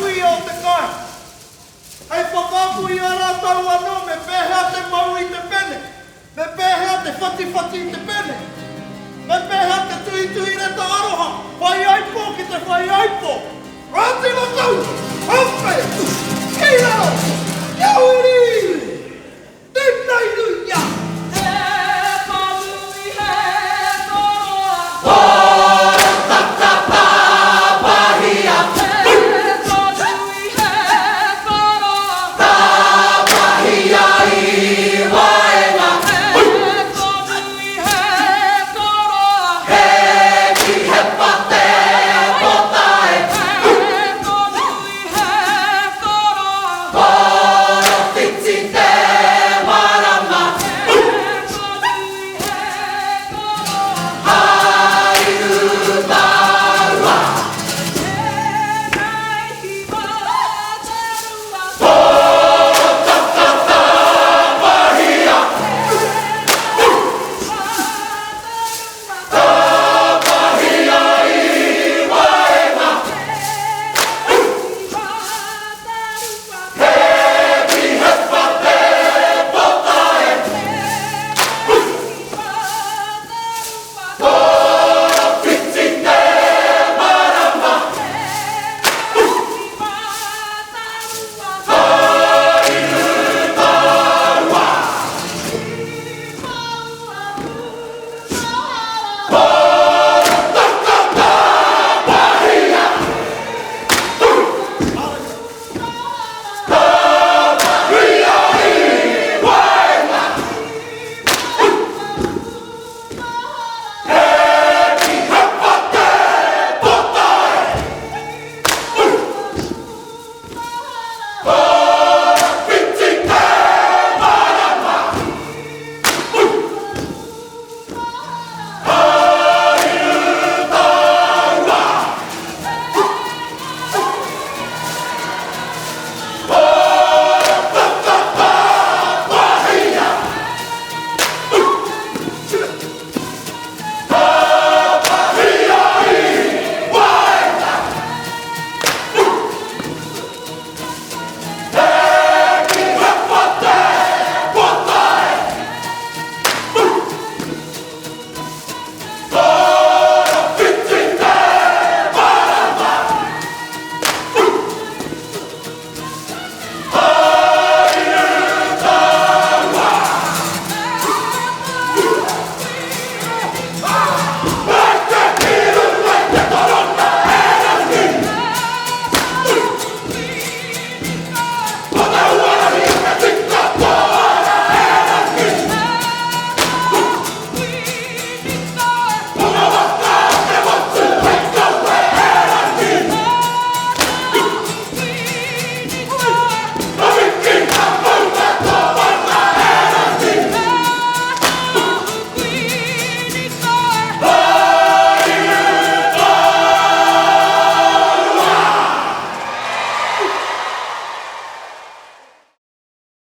whakapui o te kai. Hei whakapui a rātau anō, me pēhea te mau i te pene. Me pēhea te whati i te pene. Me pēhea te tui reta aroha. Whai aipo ki te whai aipo. Rātira tau, hawhi, kei rao, kiaui